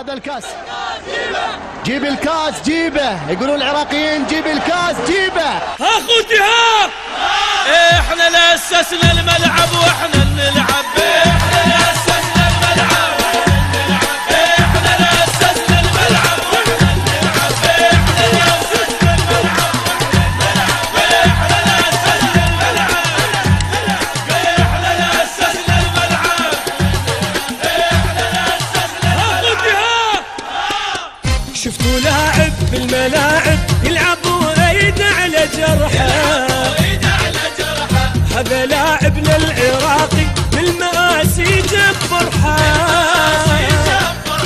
هذا الكاس، جيب الكاس جيبه، يقولون العراقيين جيب الكاس جيبه. اخوتي ها احنا اللي اسسنا الملعب واحنا نلعب، احنا اللي اسسنا الملعب احنا اللي اسسنا الملعب واحنا نلعب، احنا اللي اسسنا الملعب احنا اللي اسسنا الملعب احنا اللي اسسنا الملعب اخوتي ها. شفتوا لاعب بالملاعب يلعب وايد على جرحه، هذا لاعبنا العراقي بالمآسي جاب فرحة.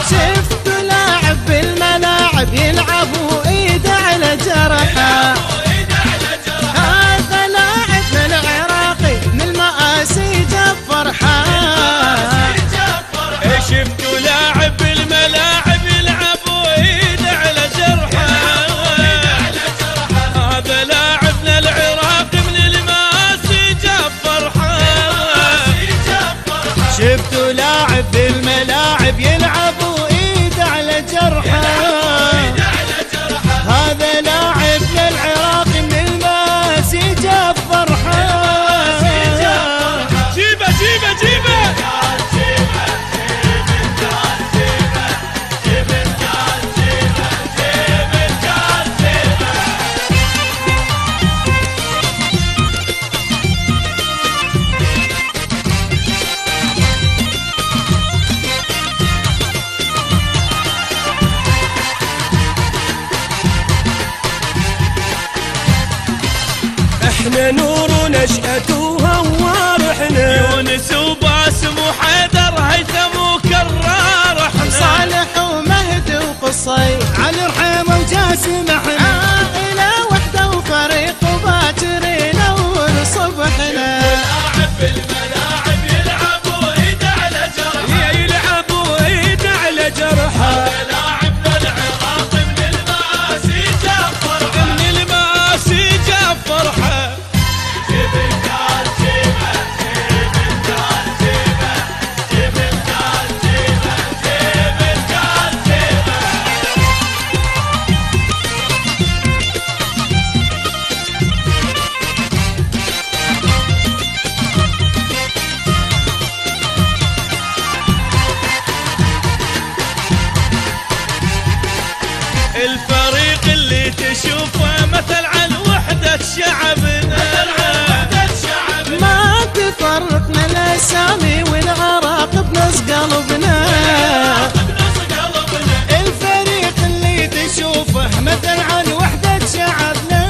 شفت لاعب بالملاعب يلعب وايده على جرحه، هذا لاعبنا العراقي بالمآسي جاب فرحة. شفتوا لاعب بالملاعب يلعب وايده على جرحه، هذا لاعبنا العراقي شفتوا لاعب بالملاعب يلعب وايده على جرحه، هذا لاعبنا العراقي من الماسي جاب فرحه. جيبه جيبه جيبه احنا نور ونشأته هوار، احنا يونس وباسم وحيدر هيثم وكرار، احنا صالح ومهدي وقصي علي رحيم وجاسم، احنا عائلة وحدة وفريق وباكر ينور صبحنا. لاعب بالملاعب يلعب وايده على جرحه، يلعب وايده على جرحه، لاعبنا العراقي من المآسي جاب فرحه، من المآسي جاب فرحه. الفريق اللي تشوفه مثل عن وحدة شعبنا، ما تفرقنا الاسامي والعراق بنص قلبنا، الفريق اللي تشوفه مثل عن وحدة شعبنا،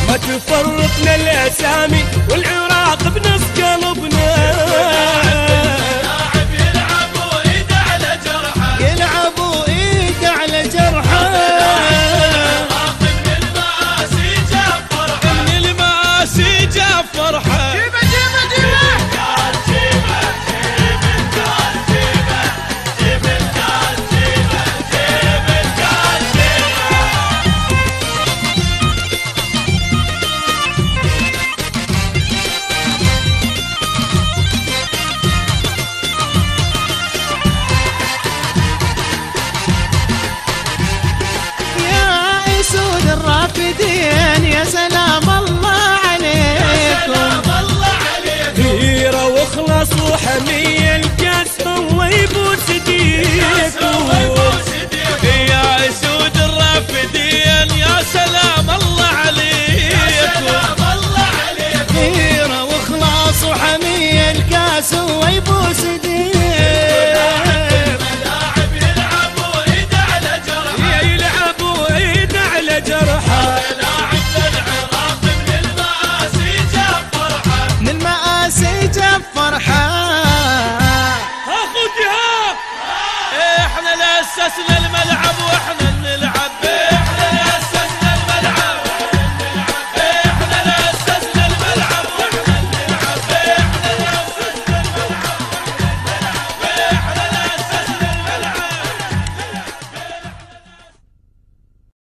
ما تفرقنا الاسامي والعراق بنص قلبنا. الرافدين يا سلام الله عليكم، هيرة واخلص وحمية الكاس الله يبوس ايديكم، يا اسود الرافدين يا سلام الله عليكم، هيرة واخلص وحمية الكاس الله يبوس